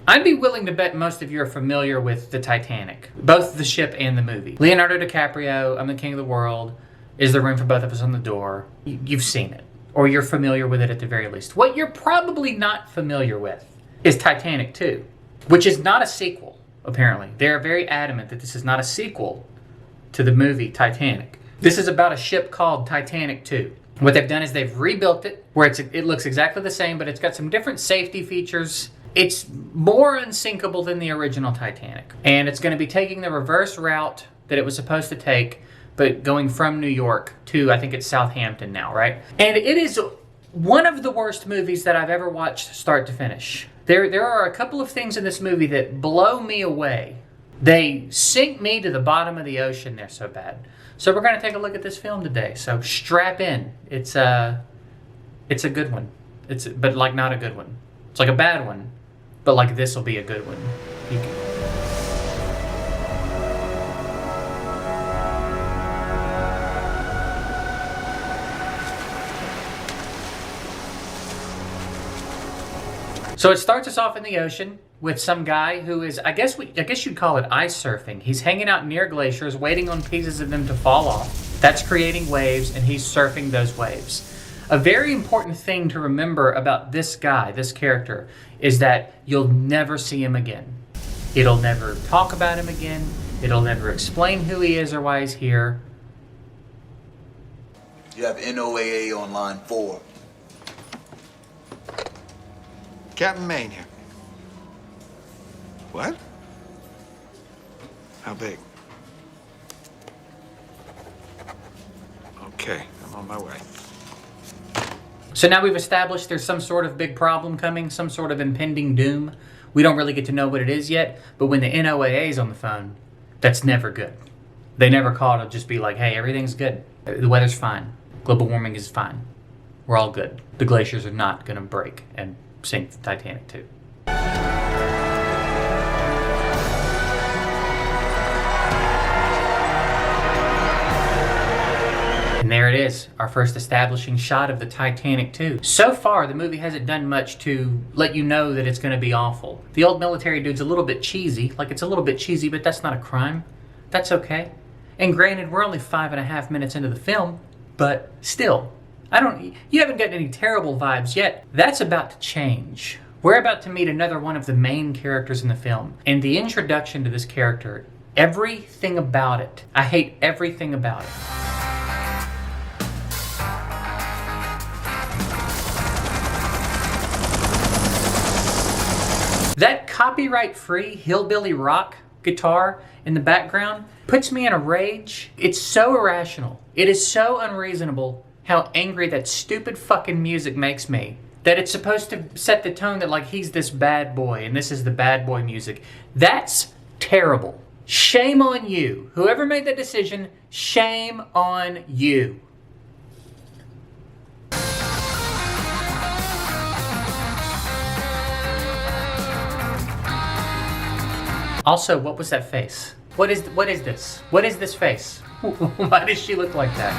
I'd be willing to bet most of you are familiar with the Titanic, both the ship and the movie. Leonardo DiCaprio, I'm the king of the world. Is there room for both of us on the door? You've seen it, or you're familiar with it at the very least. What you're probably not familiar with is Titanic 2, which is not a sequel, apparently. They're very adamant that this is not a sequel to the movie Titanic. This is about a ship called Titanic 2. What they've done is they've rebuilt it, where it looks exactly the same, but it's got some different safety features. It's more unsinkable than the original Titanic. And it's going to be taking the reverse route that it was supposed to take, but going from New York to, I think it's Southampton now, right? And it is one of the worst movies that I've ever watched start to finish. There are a couple of things in this movie that blow me away. They sink me to the bottom of the ocean. They're so bad. So we're going to take a look at this film today. So strap in. It's a good one. But like not a good one. It's like a bad one. But like this will be a good one. So it starts us off in the ocean with some guy who is, I guess you'd call it ice surfing. He's hanging out near glaciers, waiting on pieces of them to fall off. That's creating waves, and he's surfing those waves. A very important thing to remember about this guy, this character, is that you'll never see him again. It'll never talk about him again. It'll never explain who he is or why he's here. You have NOAA on line 4. Captain Maine here. What? How big? Okay, I'm on my way. So now we've established there's some sort of big problem coming, some sort of impending doom. We don't really get to know what it is yet, but when the NOAA is on the phone, that's never good. They never call to just be like, hey, everything's good. The weather's fine. Global warming is fine. We're all good. The glaciers are not going to break and sink the Titanic 2. And there it is, our first establishing shot of the Titanic 2. So far, the movie hasn't done much to let you know that it's going to be awful. The old military dude's a little bit cheesy. Like, it's a little bit cheesy, but that's not a crime. That's okay. And granted, we're only 5.5 minutes into the film, but still, you haven't gotten any terrible vibes yet. That's about to change. We're about to meet another one of the main characters in the film. And the introduction to this character, everything about it, I hate everything about it. That copyright-free hillbilly rock guitar in the background puts me in a rage. It's so irrational. It is so unreasonable how angry that stupid fucking music makes me. That it's supposed to set the tone that like he's this bad boy and this is the bad boy music. That's terrible. Shame on you. Whoever made that decision, shame on you. Also, what was that face? What is this? What is this face? Why does she look like that?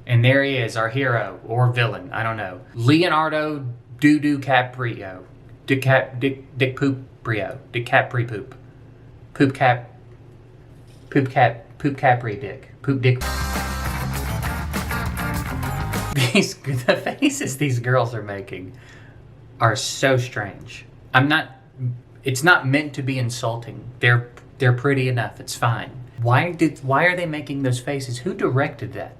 And there he is, our hero, or villain, I don't know. Leonardo DiCaprio. Dick Capri. Poop Capri Dick. Poop Dick. The faces these girls are making are so strange. It's not meant to be insulting. They're pretty enough, it's fine. Why are they making those faces? Who directed that?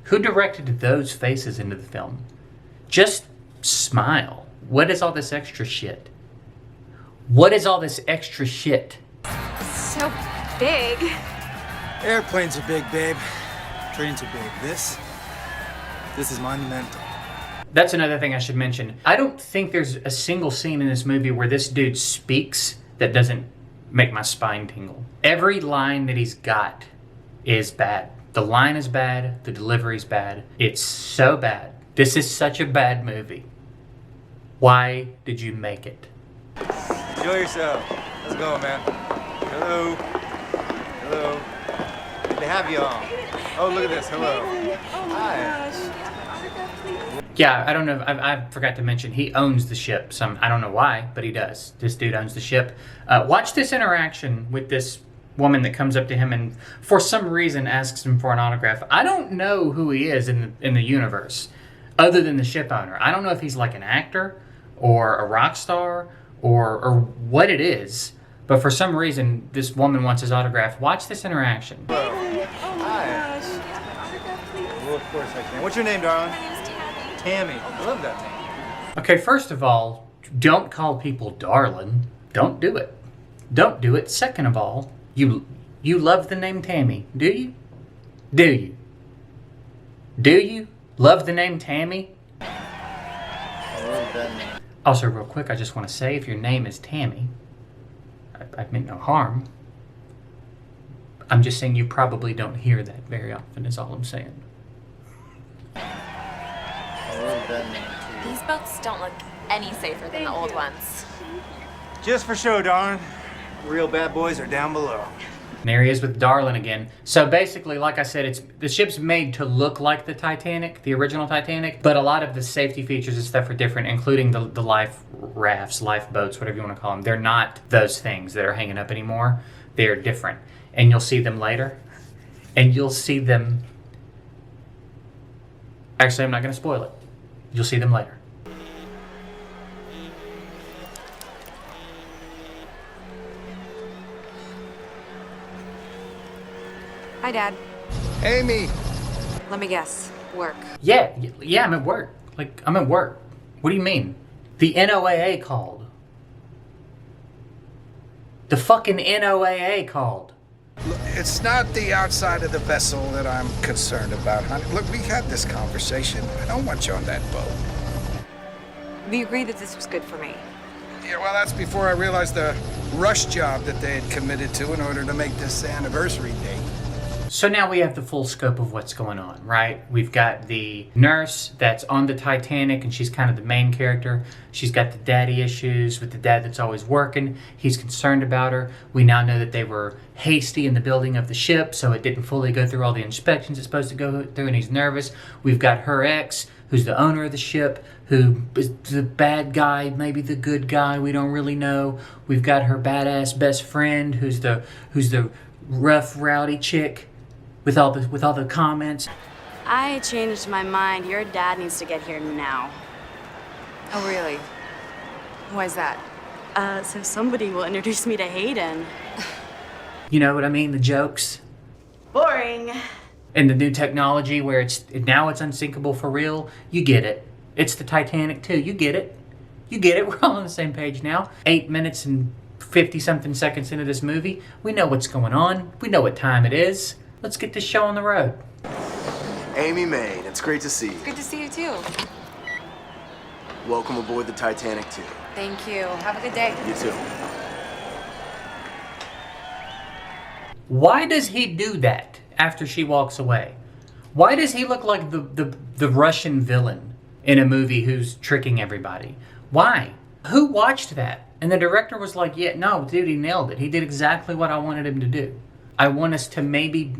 Who directed those faces into the film? Just smile. What is all this extra shit? What is all this extra shit? So big. Airplanes are big, babe. Trains are big. This is monumental. That's another thing I should mention. I don't think there's a single scene in this movie where this dude speaks that doesn't make my spine tingle. Every line that he's got is bad. The line is bad, the delivery's bad. It's so bad. This is such a bad movie. Why did you make it? Enjoy yourself. Let's go, man. Hello. Hello. Good to have you all. Oh, look at this. Hello. Oh my Hi. gosh. Yeah, I don't know. I forgot to mention he owns the ship. I don't know why, but he does. This dude owns the ship. Watch this interaction with this woman that comes up to him and for some reason asks him for an autograph. I don't know who he is in the universe other than the ship owner. I don't know if he's like an actor or a rock star or what it is, but for some reason this woman wants his autograph. Watch this interaction. Hi. Gosh. Autograph, please. Well, of course I can. What's your name, darling? My name's Tabby. Tammy. I love that name. Okay, first of all, don't call people darling. Don't do it. Don't do it. Second of all, you love the name Tammy, do you? Do you? Do you love the name Tammy? Also, real quick, I just want to say, if your name is Tammy, I meant no harm. I'm just saying you probably don't hear that very often, is all I'm saying. These boats don't look any safer than the old ones. Just for show, darling. Real bad boys are down below. And there he is with Darlin again. So basically, like I said, the ship's made to look like the Titanic, the original Titanic, but a lot of the safety features and stuff are different, including the life rafts, lifeboats, whatever you want to call them. They're not those things that are hanging up anymore. They're different. And you'll see them later. And you'll see them... Actually, I'm not going to spoil it. You'll see them later. Hi, Dad. Amy! Let me guess. Work. Yeah, I'm at work. Like, I'm at work. What do you mean? The NOAA called. The fucking NOAA called. Look, it's not the outside of the vessel that I'm concerned about, honey. Look, we had this conversation. I don't want you on that boat. We agreed that this was good for me. Yeah, well, that's before I realized the rush job that they had committed to in order to make this anniversary date. So now we have the full scope of what's going on, right? We've got the nurse that's on the Titanic, and she's kind of the main character. She's got the daddy issues with the dad that's always working. He's concerned about her. We now know that they were hasty in the building of the ship, so it didn't fully go through all the inspections it's supposed to go through, and he's nervous. We've got her ex, who's the owner of the ship, who is the bad guy, maybe the good guy, we don't really know. We've got her badass best friend, who's the rough, rowdy chick with all the comments. I changed my mind. Your dad needs to get here now. Oh, really? Why is that? So somebody will introduce me to Hayden. You know what I mean? The jokes. Boring. And the new technology where now it's unsinkable for real. You get it. It's the Titanic too. You get it. You get it. We're all on the same page now. 8 minutes and 50-something seconds into this movie. We know what's going on. We know what time it is. Let's get this show on the road. Amy Main, it's great to see you. Good to see you, too. Welcome aboard the Titanic, too. Thank you. Have a good day. You too. Why does he do that after she walks away? Why does he look like the Russian villain in a movie who's tricking everybody? Why? Who watched that? And the director was like, yeah, no, dude, he nailed it. He did exactly what I wanted him to do. I want us to maybe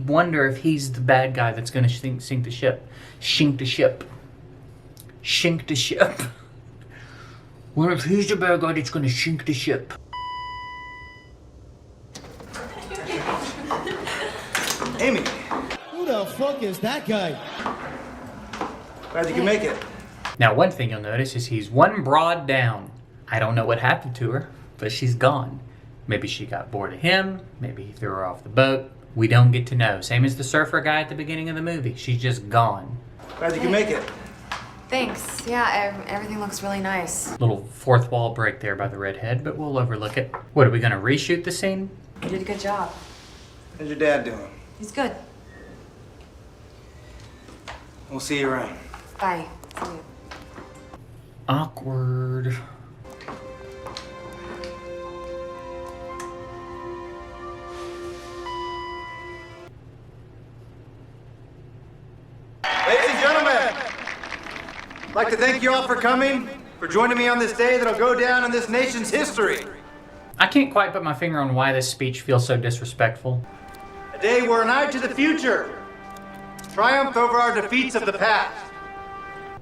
wonder if he's the bad guy that's going to sink the ship. Shink the ship. Shink the ship. What if he's the bad guy that's going to shink the ship? Amy, Who the fuck is that guy? glad you can make it. Now, one thing you'll notice is he's one broad down. I don't know what happened to her, but she's gone. Maybe she got bored of him. Maybe he threw her off the boat. We don't get to know. Same as the surfer guy at the beginning of the movie. She's just gone. Glad you can make it. Thanks. Yeah, everything looks really nice. Little fourth wall break there by the redhead, but we'll overlook it. What, are we going to reshoot the scene? You did a good job. How's your dad doing? He's good. We'll see you around. Bye. See you. Awkward. Ladies and gentlemen, I'd like to thank you all for coming, for joining me on this day that'll go down in this nation's history. I can't quite put my finger on why this speech feels so disrespectful. A day where an eye to the future, triumph over our defeats of the past.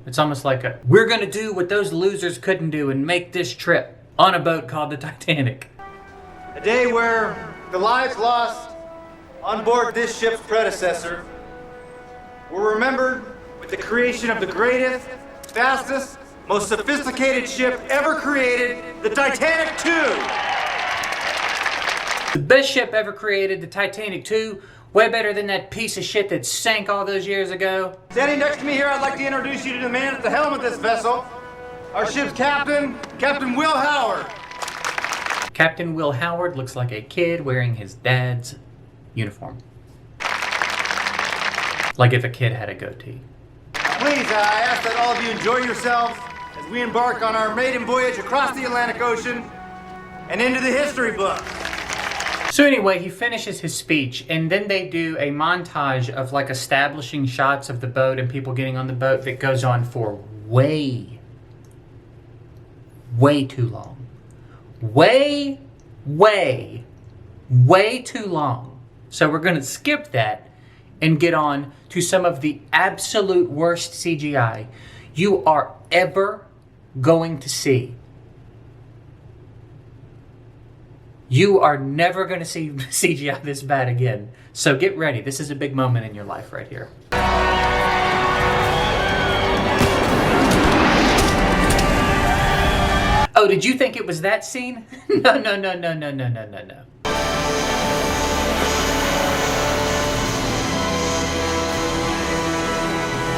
It's almost like we're gonna do what those losers couldn't do and make this trip on a boat called the Titanic. A day where the lives lost on board this ship's predecessor were remembered with the creation of the greatest, fastest, most sophisticated ship ever created, the Titanic 2. The best ship ever created, the Titanic 2. Way better than that piece of shit that sank all those years ago. Standing next to me here, I'd like to introduce you to the man at the helm of this vessel, our ship's captain, Captain Will Howard. Captain Will Howard looks like a kid wearing his dad's uniform. Like if a kid had a goatee. Please, I ask that all of you enjoy yourselves as we embark on our maiden voyage across the Atlantic Ocean and into the history books. So anyway, he finishes his speech, and then they do a montage of like establishing shots of the boat and people getting on the boat that goes on for way too long. Way too long. So we're going to skip that and get on to some of the absolute worst CGI you are ever going to see. You are never going to see CGI this bad again. So get ready. This is a big moment in your life right here. Oh, did you think it was that scene? No.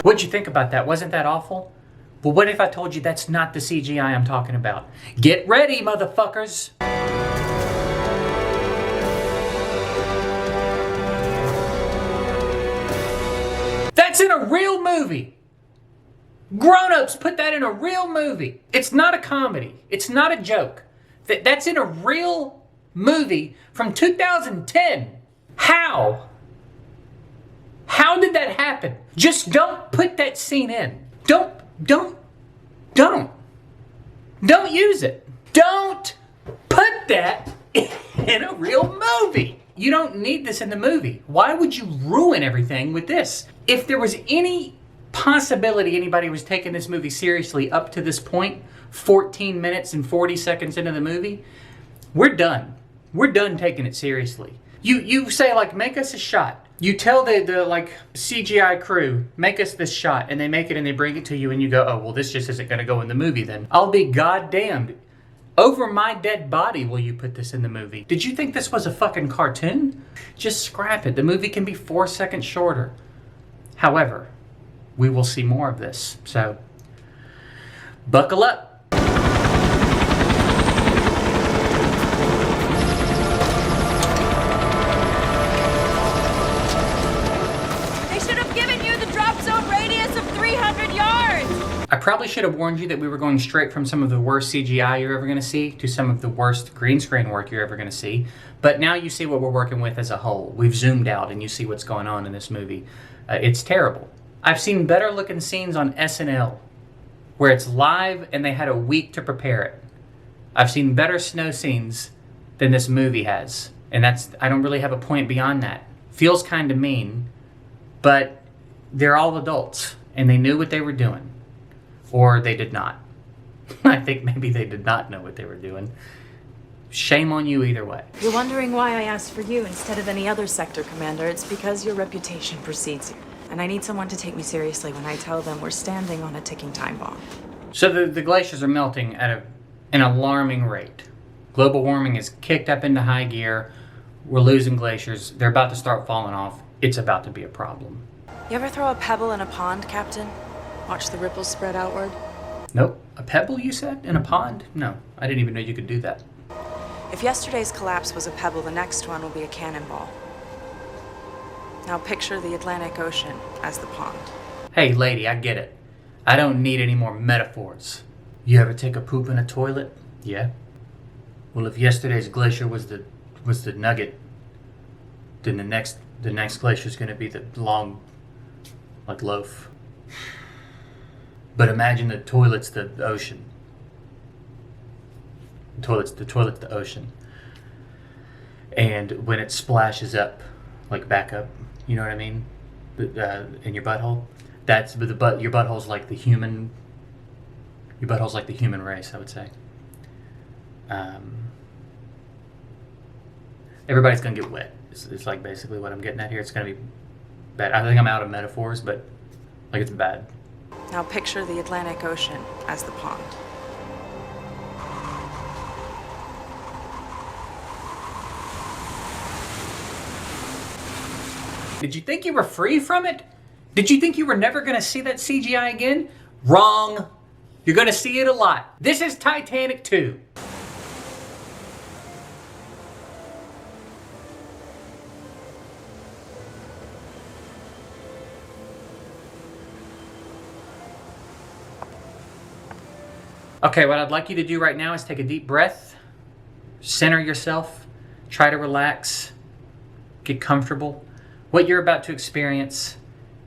What'd you think about that? Wasn't that awful? Well, what if I told you that's not the CGI I'm talking about? Get ready, motherfuckers! That's in a real movie. Grown-ups, put that in a real movie. It's not a comedy. It's not a joke. That's in a real movie from 2010. How? How did that happen? Just don't put that scene in. Don't use it. Don't put that in a real movie. You don't need this in the movie. Why would you ruin everything with this? If there was any possibility anybody was taking this movie seriously up to this point, 14 minutes and 40 seconds into the movie, we're done. We're done taking it seriously. You say, like, make us a shot. You tell the like CGI crew, make us this shot, and they make it and they bring it to you and you go, oh, well, this just isn't gonna go in the movie then. I'll be goddamned. Over my dead body will you put this in the movie. Did you think this was a fucking cartoon? Just scrap it. The movie can be 4 seconds shorter. However, we will see more of this. So, buckle up. They should have given you the drop zone radius of 300 yards. I probably should have warned you that we were going straight from some of the worst CGI you're ever going to see to some of the worst green screen work you're ever going to see. But now you see what we're working with as a whole. We've zoomed out and you see what's going on in this movie. It's terrible. I've seen better looking scenes on SNL where it's live and they had a week to prepare it. I've seen better snow scenes than this movie has. And I don't really have a point beyond that. Feels kind of mean, but they're all adults and they knew what they were doing. Or they did not. I think maybe they did not know what they were doing. Shame on you either way. You're wondering why I asked for you instead of any other sector commander. It's because your reputation precedes you. And I need someone to take me seriously when I tell them we're standing on a ticking time bomb. So the glaciers are melting at an alarming rate. Global warming is kicked up into high gear. We're losing glaciers. They're about to start falling off. It's about to be a problem. You ever throw a pebble in a pond, Captain? Watch the ripples spread outward? Nope. A pebble, you said? In a pond? No. I didn't even know you could do that. If yesterday's collapse was a pebble, the next one will be a cannonball. Now picture the Atlantic Ocean as the pond. Hey, lady, I get it. I don't need any more metaphors. You ever take a poop in a toilet? Yeah. Well, if yesterday's glacier was the nugget, then the next glacier is going to be the long, like, loaf. But imagine the toilet's the ocean. The toilet's the ocean. And when it splashes up, like back up, you know what I mean? In your butthole, That's the butt. Your butthole's like the human. Your butthole's like the human race, I would say. Everybody's gonna get wet. It's like basically what I'm getting at here. It's gonna be bad. I think I'm out of metaphors, but like it's bad. Now picture the Atlantic Ocean as the pond. Did you think you were free from it? Did you think you were never gonna see that CGI again? Wrong. You're gonna see it a lot. This is Titanic 2. Okay, what I'd like you to do right now is take a deep breath, center yourself, try to relax, get comfortable. What you're about to experience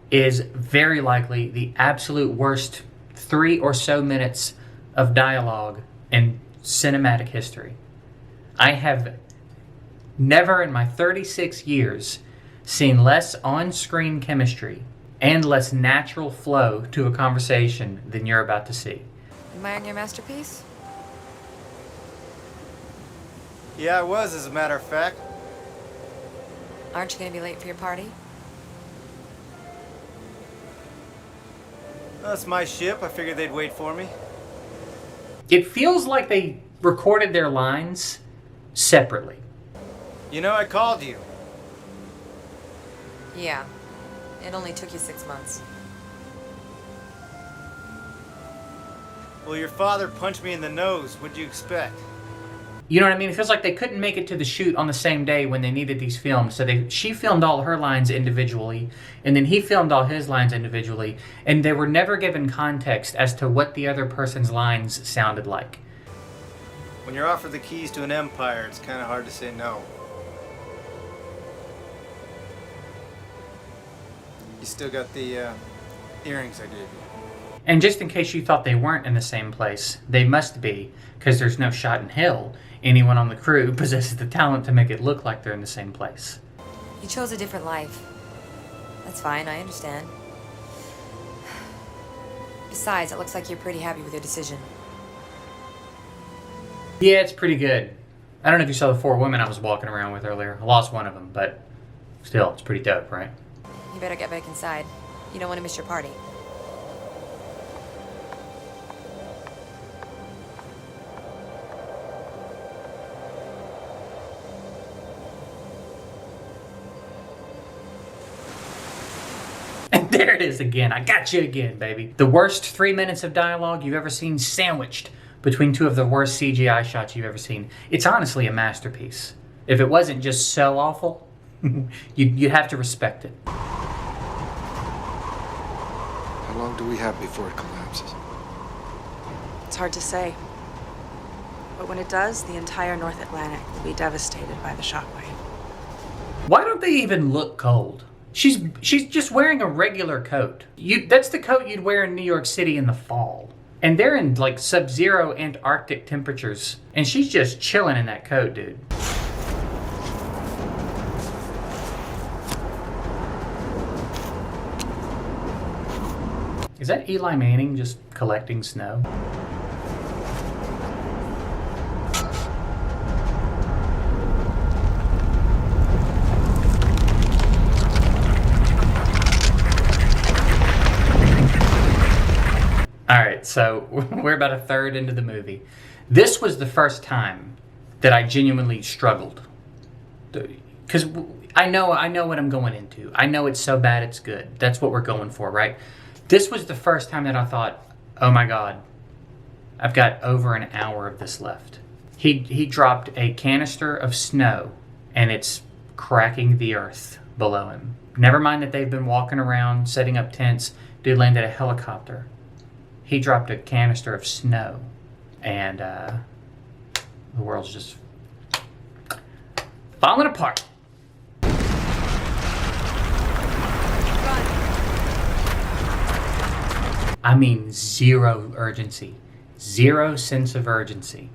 is very likely the absolute worst 3 or so minutes of dialogue in cinematic history. I have never in my 36 years seen less on-screen chemistry and less natural flow to a conversation than you're about to see. Admiring your masterpiece? Yeah, I was, as a matter of fact. Aren't you gonna be late for your party? Well, it's my ship. I figured they'd wait for me. It feels like they recorded their lines separately. You know, I called you. Yeah. It only took you 6 months. Well, your father punched me in the nose. What'd you expect? You know what I mean? It feels like they couldn't make it to the shoot on the same day when they needed these films. So she filmed all her lines individually, and then he filmed all his lines individually, and they were never given context as to what the other person's lines sounded like. When you're offered the keys to an empire, it's kind of hard to say no. You still got the earrings I gave you. And just in case you thought they weren't in the same place, they must be, because there's no shot in hell anyone on the crew possesses the talent to make it look like they're in the same place. You chose a different life. That's fine, I understand. Besides, it looks like you're pretty happy with your decision. Yeah, it's pretty good. I don't know if you saw the 4 women I was walking around with earlier. I lost one of them, but still, it's pretty dope, right? You better get back inside. You don't want to miss your party. And there it is again. I got you again, baby. The worst 3 minutes of dialogue you've ever seen sandwiched between 2 of the worst CGI shots you've ever seen. It's honestly a masterpiece. If it wasn't just so awful, you'd have to respect it. How long do we have before it collapses? It's hard to say. But when it does, the entire North Atlantic will be devastated by the shockwave. Why don't they even look cold? She's just wearing a regular coat. That's the coat you'd wear in New York City in the fall. And they're in like sub-zero Antarctic temperatures. And she's just chilling in that coat, dude. Is that Eli Manning just collecting snow? Alright, so we're about a third into the movie. This was the first time that I genuinely struggled. Because I know what I'm going into. I know it's so bad it's good. That's what we're going for, right? This was the first time that I thought, oh my god, I've got over an hour of this left. He dropped a canister of snow, and it's cracking the earth below him. Never mind that they've been walking around, setting up tents. Dude landed a helicopter. He dropped a canister of snow, and the world's just falling apart. I mean, zero urgency. Zero sense of urgency.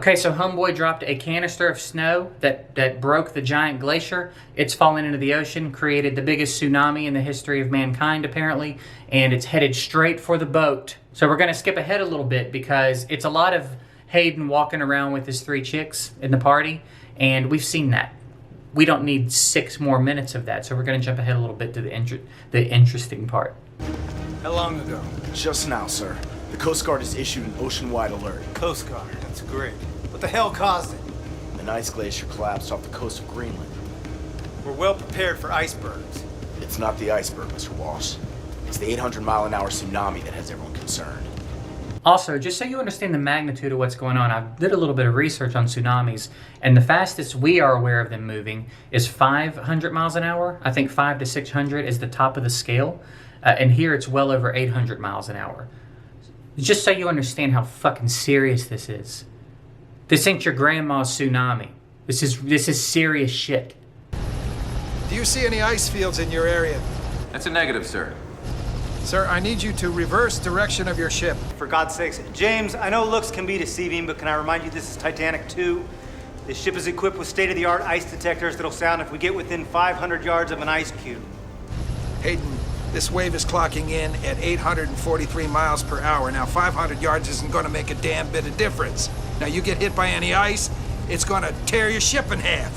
Okay, so homeboy dropped a canister of snow that broke the giant glacier. It's fallen into the ocean, created the biggest tsunami in the history of mankind, apparently, and it's headed straight for the boat. So we're gonna skip ahead a little bit because it's a lot of Hayden walking around with his 3 chicks in the party, and we've seen that. We don't need 6 more minutes of that, so we're gonna jump ahead a little bit to the interesting part. How long ago? Just now, sir. The Coast Guard has issued an ocean-wide alert. Coast Guard. That's great. What the hell caused it? An ice glacier collapsed off the coast of Greenland. We're well prepared for icebergs. It's not the iceberg, Mr. Walsh. It's the 800-mile-an-hour tsunami that has everyone concerned. Also, just so you understand the magnitude of what's going on, I did a little bit of research on tsunamis, and the fastest we are aware of them moving is 500 miles an hour. I think 500 to 600 is the top of the scale, and here it's well over 800 miles an hour. Just so you understand how fucking serious this is. This ain't your grandma's tsunami. This is serious shit. Do you see any ice fields in your area? That's a negative, sir. Sir, I need you to reverse direction of your ship. For God's sakes, James, I know looks can be deceiving, but can I remind you this is Titanic 2? This ship is equipped with state-of-the-art ice detectors that'll sound if we get within 500 yards of an ice cube. Hayden, this wave is clocking in at 843 miles per hour. Now, 500 yards isn't going to make a damn bit of difference. Now, you get hit by any ice, it's going to tear your ship in half.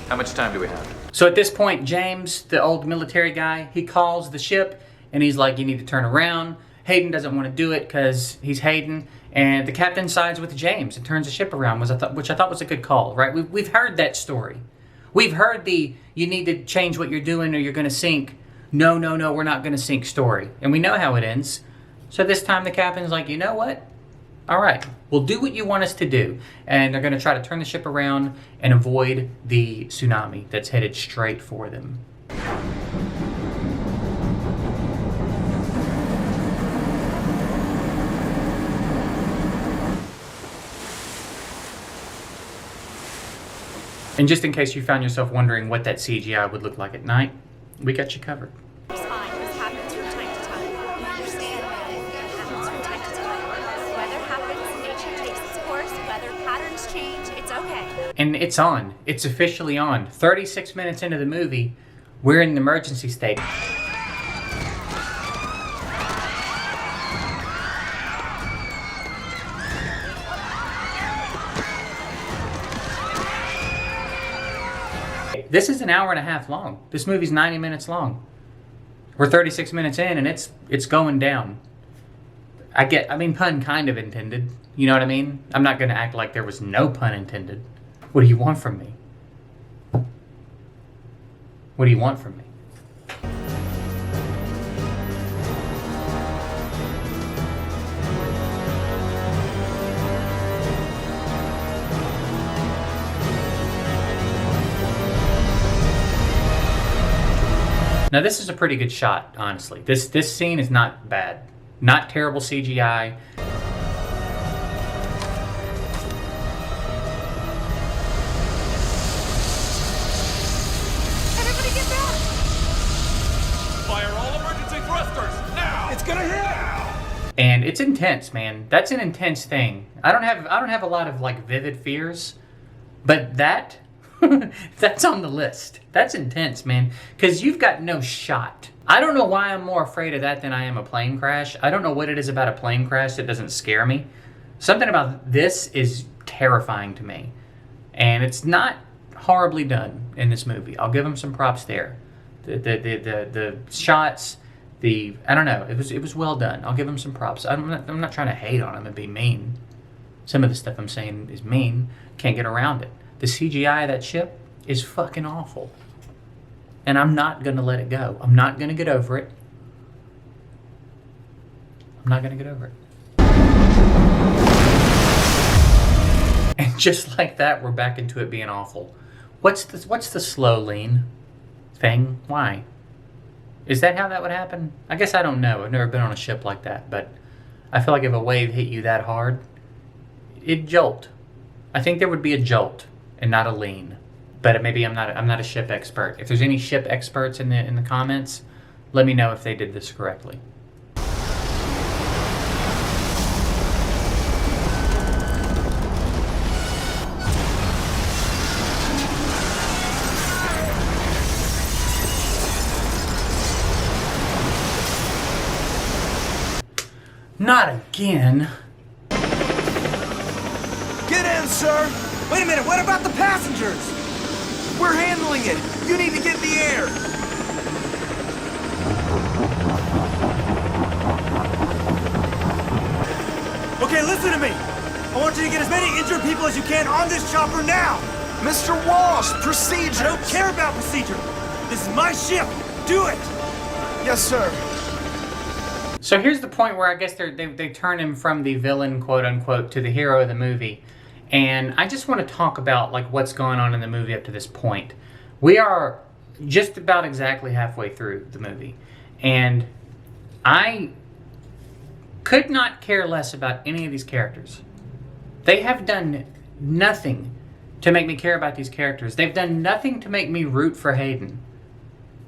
How much time do we have? So at this point, James, the old military guy, he calls the ship, and he's like, you need to turn around. Hayden doesn't want to do it because he's Hayden, and the captain sides with James and turns the ship around, which I thought was a good call, right? We've heard that story. We've heard the, you need to change what you're doing or you're going to sink. No, we're not going to sink story. And we know how it ends. So this time the captain's like, you know what? All right, we'll do what you want us to do. And they're going to try to turn the ship around and avoid the tsunami that's headed straight for them. And just in case you found yourself wondering what that CGI would look like at night, we got you covered. It's fine. This happens from time to time. You understand that it happens from time to time. Weather happens, nature takes its course, weather patterns change, it's okay. And it's on. It's officially on. 36 minutes into the movie, we're in the emergency state. This is an hour and a half long. This movie's 90 minutes long. We're 36 minutes in and it's going down. I mean, pun kind of intended. You know what I mean? I'm not going to act like there was no pun intended. What do you want from me? What do you want from me? Now this is a pretty good shot, honestly. This scene is not bad. Not terrible CGI. Everybody get back! Fire all emergency thrusters, now! It's gonna hit! And it's intense, man. That's an intense thing. I don't have a lot of like vivid fears, but that that's on the list. That's intense, man. Because you've got no shot. I don't know why I'm more afraid of that than I am a plane crash. I don't know what it is about a plane crash that doesn't scare me. Something about this is terrifying to me. And it's not horribly done in this movie. I'll give them some props there. The shots, I don't know. It was well done. I'll give them some props. I'm not trying to hate on them and be mean. Some of the stuff I'm saying is mean. Can't get around it. The CGI of that ship is fucking awful. And I'm not going to let it go. I'm not going to get over it. I'm not going to get over it. And just like that, we're back into it being awful. What's the slow lean thing? Why? Is that how that would happen? I guess I don't know. I've never been on a ship like that. But I feel like if a wave hit you that hard, it'd jolt. I think there would be a jolt and not a lean. But maybe I'm not a ship expert. If there's any ship experts in the comments, let me know if they did this correctly. Not again. Get in, sir! Wait a minute, what about the passengers? We're handling it! You need to get in the air! Okay, listen to me. I want you to get as many injured people as you can on this chopper now. Mr. Walsh, procedure! I don't care about procedure. This is my ship. Do it. Yes, sir. So here's the point where I guess they turn him from the villain, quote unquote, to the hero of the movie. And I just want to talk about like what's going on in the movie up to this point. We are just about exactly halfway through the movie. And I could not care less about any of these characters. They have done nothing to make me care about these characters. They've done nothing to make me root for Hayden.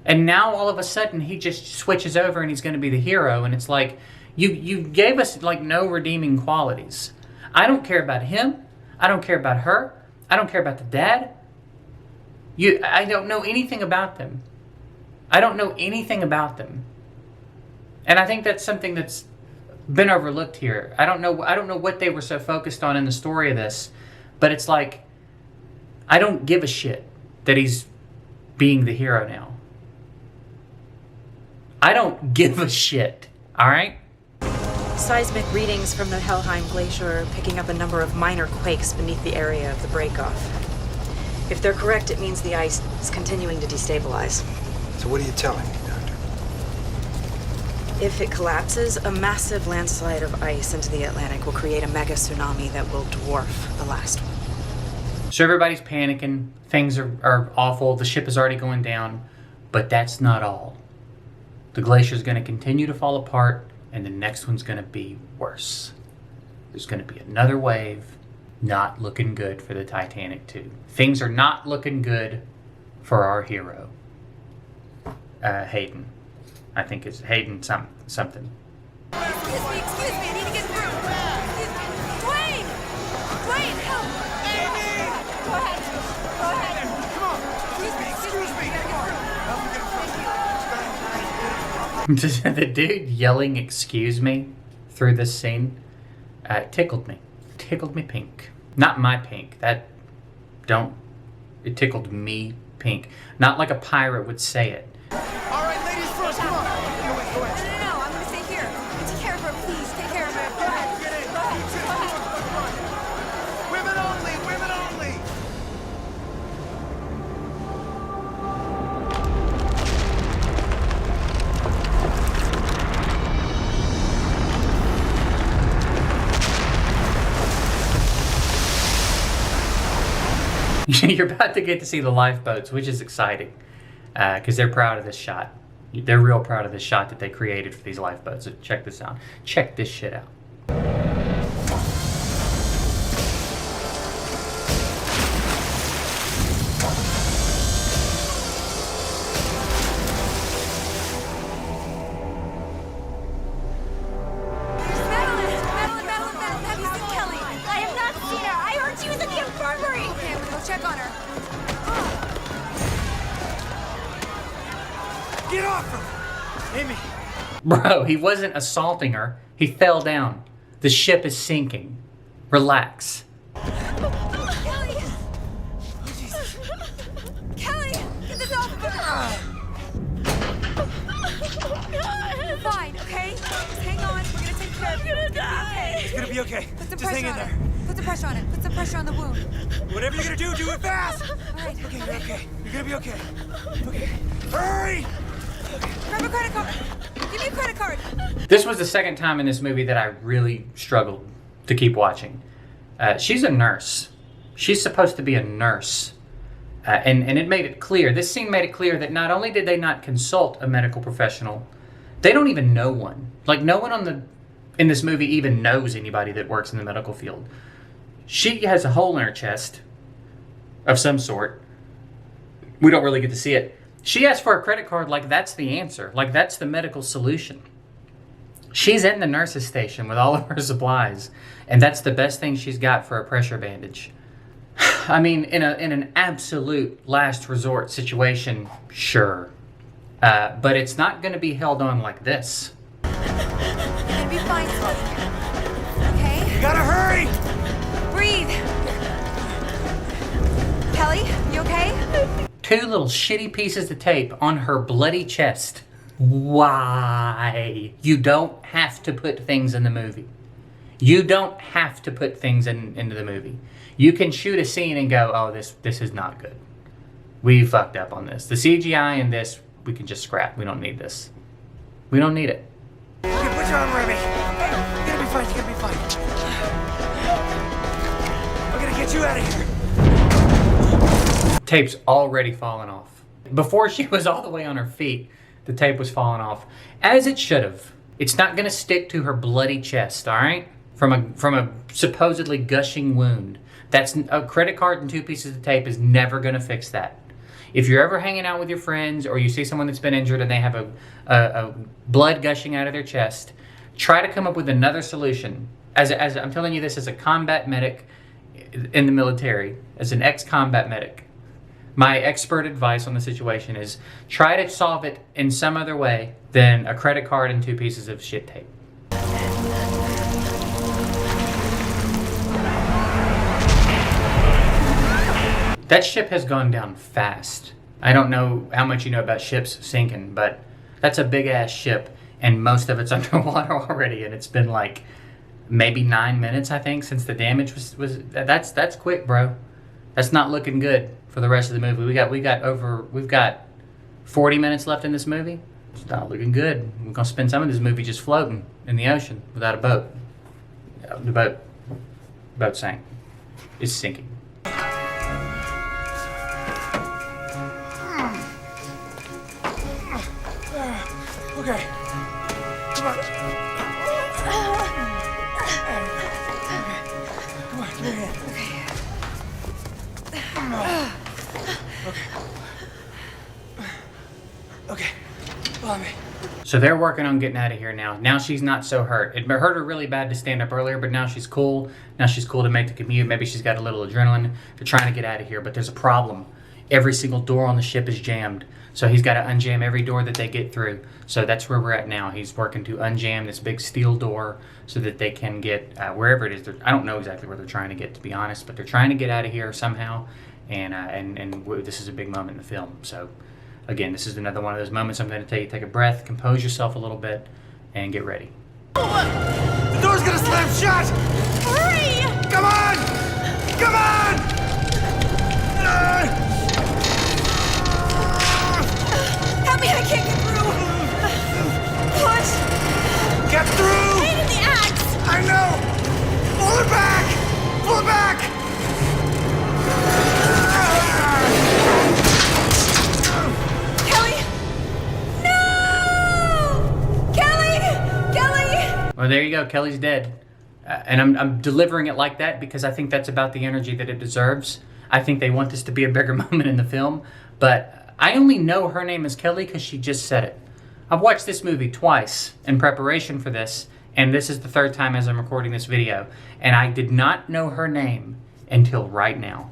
And now all of a sudden he just switches over and he's going to be the hero. And it's like, you gave us like no redeeming qualities. I don't care about him. I don't care about her. I don't care about the dad. I don't know anything about them. I don't know anything about them. And I think that's something that's been overlooked here. I don't know what they were so focused on in the story of this, but it's like, I don't give a shit that he's being the hero now. I don't give a shit, all right? Seismic readings from the Helheim Glacier are picking up a number of minor quakes beneath the area of the breakoff. If they're correct, it means the ice is continuing to destabilize. So what are you telling me, Doctor? If it collapses, a massive landslide of ice into the Atlantic will create a mega tsunami that will dwarf the last one. So everybody's panicking. Things are awful. The ship is already going down. But that's not all. The glacier is going to continue to fall apart, and the next one's going to be worse. There's going to be another wave. Not looking good for the Titanic 2. Things are not looking good for our hero. Hayden. I think it's Hayden something. Excuse me, I need to get through. Excuse me. Dwayne! Dwayne, help! Amy! Go ahead. Come on. Excuse me. The dude yelling "excuse me" through this scene tickled me. Tickled me pink. Not my pink. It tickled me pink. Not like a pirate would say it. All right, ladies first. Come on. Go ahead. No, I'm gonna stay here. Take care of her, please. Take care of her. Go ahead. Get in. Go ahead. Women only. Women only. You're about to get to see the lifeboats, which is exciting because they're proud of this shot. They're real proud of this shot that they created for these lifeboats. So check this out. Check this shit out. Madeline, have you seen Kelly? I have not seen her. I heard she was in the infirmary. Okay, I'm gonna go check on her. Get off her. Amy. Bro, he wasn't assaulting her. He fell down. The ship is sinking. Relax. Kelly! Kelly! Get this off of her! You're fine, okay? Just hang on. We're gonna take care of you. It's gonna be okay. It's gonna be okay. Put some Just hang pressure in on there. it. Put some pressure on it. Put some pressure on the wound. Whatever you're gonna do it fast. All right. Okay, you're okay. You're gonna be okay. Okay. Hurry! Grab a credit card. Give me a credit card. This was the second time in this movie that I really struggled to keep watching. She's a nurse. She's supposed to be a nurse. And it made it clear, this scene made it clear that not only did they not consult a medical professional, they don't even know one. Like, no one in this movie even knows anybody that works in the medical field. She has a hole in her chest of some sort. We don't really get to see it. She asked for a credit card like that's the answer. Like that's the medical solution. She's in the nurse's station with all of her supplies. And that's the best thing she's got for a pressure bandage. I mean, in an absolute last resort situation, sure. But it's not going to be held on like this. gonna be fine, Smoke. Okay? You gotta hurry! Breathe. Kelly, you okay? 2 little shitty pieces of tape on her bloody chest. Why? You don't have to put things in the movie. You don't have to put things into the movie. You can shoot a scene and go, oh, this is not good. We fucked up on this. The CGI in this, we can just scrap. We don't need this. We don't need it. Okay, put your arm around me. You're gonna be fine, you're gonna be fine. We're gonna get you out of here. Tape's already fallen off. Before she was all the way on her feet, the tape was falling off. As it should have. It's not gonna stick to her bloody chest, all right? From a supposedly gushing wound. That's a credit card and 2 pieces of tape is never gonna fix that. If you're ever hanging out with your friends or you see someone that's been injured and they have a blood gushing out of their chest, try to come up with another solution. As I'm telling you this as a combat medic in the military, as an ex-combat medic, my expert advice on the situation is try to solve it in some other way than a credit card and 2 pieces of shit tape. That ship has gone down fast. I don't know how much you know about ships sinking, but that's a big ass ship and most of it's underwater already, and it's been like maybe 9 minutes, I think, since the damage was that's quick, bro. That's not looking good for the rest of the movie. We've got 40 minutes left in this movie. It's not looking good. We're gonna spend some of this movie just floating in the ocean without a boat. The boat sank. It's sinking. Okay. Come on. Come on, give me a hand. Okay. Follow me. So they're working on getting out of here now. Now she's not so hurt. It hurt her really bad to stand up earlier, but now she's cool. Now she's cool to make the commute. Maybe she's got a little adrenaline. They're trying to get out of here, but there's a problem. Every single door on the ship is jammed. So he's got to unjam every door that they get through. So that's where we're at now. He's working to unjam this big steel door so that they can get wherever it is. I don't know exactly where they're trying to get, to be honest, but they're trying to get out of here somehow. And this is a big moment in the film. So again, this is another one of those moments I'm going to tell you, take a breath, compose yourself a little bit, and get ready. The door's gonna slam shut! Hurry! Come on! Come on! Help me, I can't get through! Push! Get through! Pain in the axe! I know! Pull it back! Pull it back! Kelly! No! Kelly! Kelly! Well, there you go. Kelly's dead. And I'm delivering it like that because I think that's about the energy that it deserves. I think they want this to be a bigger moment in the film, but I only know her name is Kelly because she just said it. I've watched this movie twice in preparation for this, and this is the 3rd time as I'm recording this video, and I did not know her name until right now.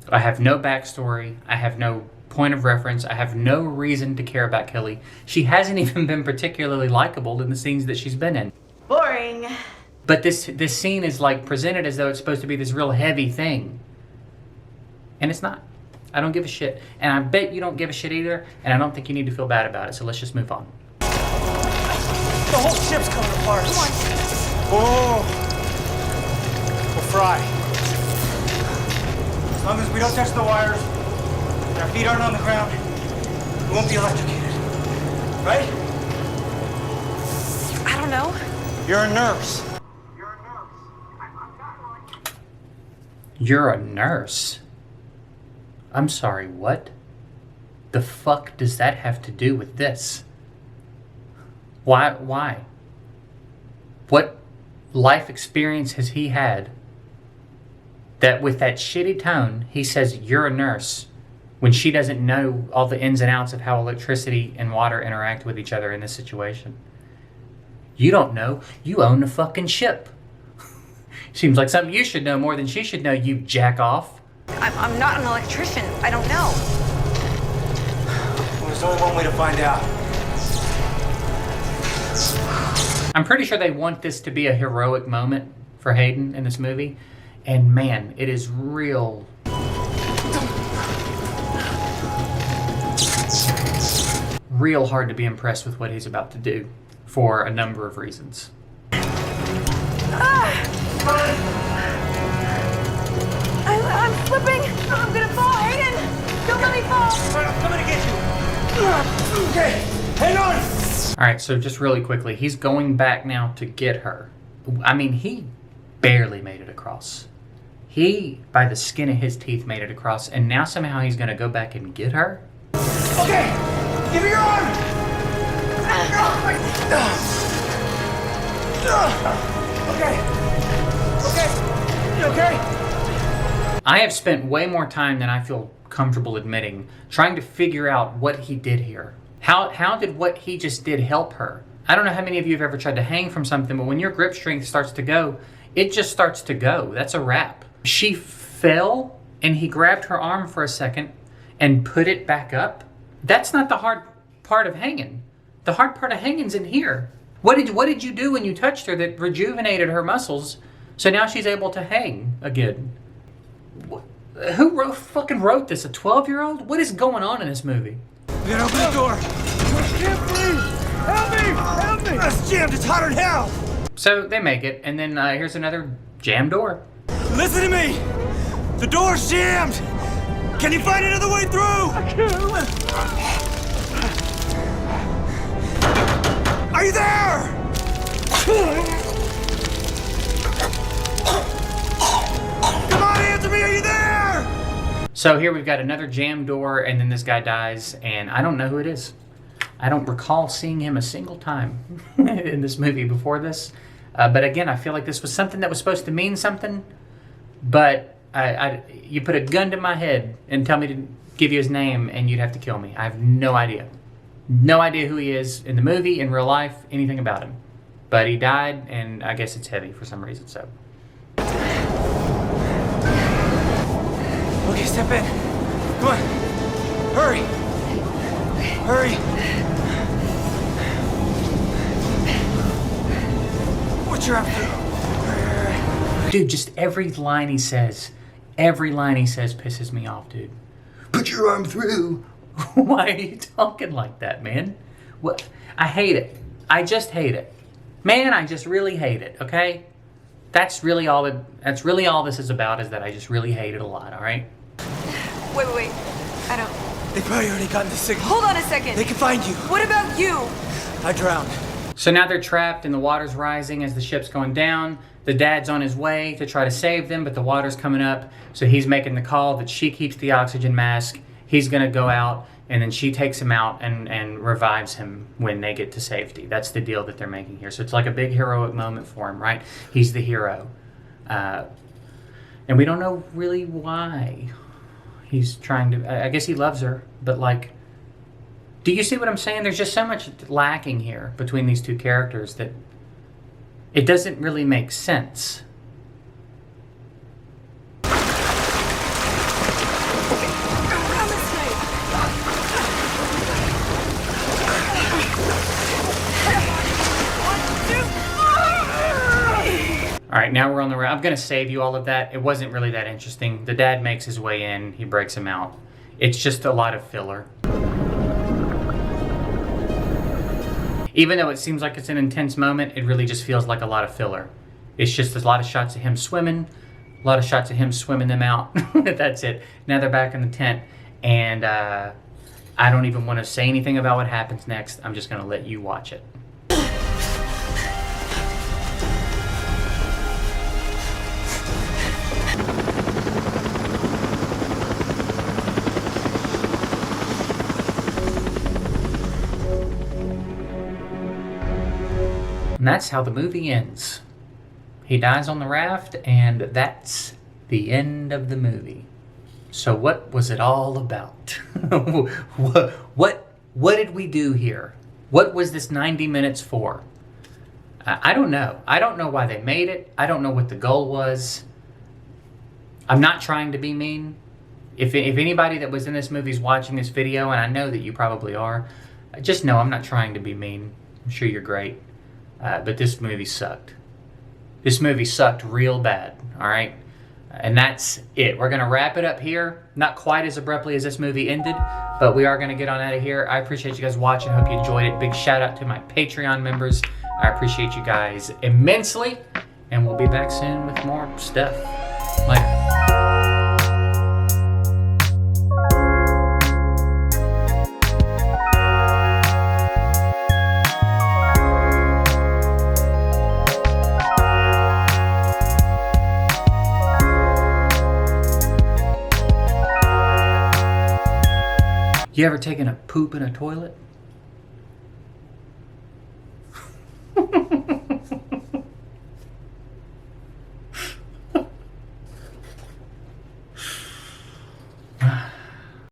I have no backstory. I have no point of reference. I have no reason to care about Kelly. She hasn't even been particularly likable in the scenes that she's been in. Boring. But this scene is like presented as though it's supposed to be this real heavy thing. And it's not. I don't give a shit. And I bet you don't give a shit either, and I don't think you need to feel bad about it, so let's just move on. The whole ship's coming apart. Come on. Oh! We'll fry. As long as we don't touch the wires, and our feet aren't on the ground, we won't be electrocuted. Right? I don't know. You're a nurse. You're a nurse? I'm sorry, what? The fuck does that have to do with this? Why? What life experience has he had that with that shitty tone, he says, you're a nurse, when she doesn't know all the ins and outs of how electricity and water interact with each other in this situation? You don't know. You own a fucking ship. Seems like something you should know more than she should know, you jack off. I'm not an electrician. I don't know. Well, there's only one way to find out. I'm pretty sure they want this to be a heroic moment for Hayden in this movie. And man, it is real hard to be impressed with what he's about to do for a number of reasons. I'm slipping. I'm gonna fall. Hayden, don't let me fall. I'm coming to get you. Okay, hang on. All right, so just really quickly, he's going back now to get her. I mean, he barely made it across. He, by the skin of his teeth, made it across, and now somehow he's gonna go back and get her? Okay, give me your arm. Okay. I have spent way more time than I feel comfortable admitting trying to figure out what he did here. How did what he just did help her? I don't know how many of you have ever tried to hang from something, but when your grip strength starts to go, it just starts to go. That's a wrap. She fell and he grabbed her arm for a second and put it back up. That's not the hard part of hanging. The hard part of hanging's in here. What did you do when you touched her that rejuvenated her muscles so now she's able to hang again? Who fucking wrote this? A 12-year-old? What is going on in this movie? We gotta open the door. I can't breathe. Help me! Help me! It's jammed. It's hotter than hell. So they make it, and then here's another jam door. Listen to me. The door's jammed. Can you find another way through? I can't. Are you there? Come on, answer me. Are you there? So here we've got another jam door, and then this guy dies, and I don't know who it is. I don't recall seeing him a single time in this movie before this. But again, I feel like this was something that was supposed to mean something, but you put a gun to my head and tell me to give you his name, and you'd have to kill me. I have no idea. No idea who he is in the movie, in real life, anything about him. But he died, and I guess it's heavy for some reason, so. Okay, step in. Come on. Hurry. Hurry. What's your after? Dude, just every line he says pisses me off, dude. Put your arm through. Why are you talking like that, man? What? I hate it. I just hate it. Man, I just really hate it, okay? That's really all this is about, is that I just really hate it a lot, all right? Wait. I don't... They probably already gotten the signal. Hold on a second. They can find you. What about you? I drowned. So now they're trapped and the water's rising as the ship's going down. The dad's on his way to try to save them, but the water's coming up. So he's making the call that she keeps the oxygen mask. He's going to go out, and then she takes him out and revives him when they get to safety. That's the deal that they're making here. So it's like a big heroic moment for him, right? He's the hero. And we don't know really why he's trying to... I guess he loves her, but like... Do you see what I'm saying? There's just so much lacking here between these two characters that it doesn't really make sense. All right, now we're on the road. I'm going to save you all of that. It wasn't really that interesting. The dad makes his way in. He breaks him out. It's just a lot of filler. Even though it seems like it's an intense moment, it really just feels like a lot of filler. It's just a lot of shots of him swimming, a lot of shots of him swimming them out. That's it. Now they're back in the tent, and I don't even want to say anything about what happens next. I'm just going to let you watch it. And that's how the movie ends. He dies on the raft, and that's the end of the movie. So what was it all about? What did we do here? What was this 90 minutes for? I don't know. I don't know why they made it. I don't know what the goal was. I'm not trying to be mean. If anybody that was in this movie is watching this video, and I know that you probably are, just know I'm not trying to be mean. I'm sure you're great. But this movie sucked. This movie sucked real bad, all right? And that's it. We're going to wrap it up here. Not quite as abruptly as this movie ended, but we are going to get on out of here. I appreciate you guys watching. Hope you enjoyed it. Big shout out to my Patreon members. I appreciate you guys immensely. And we'll be back soon with more stuff. Later. You ever taken a poop in a toilet?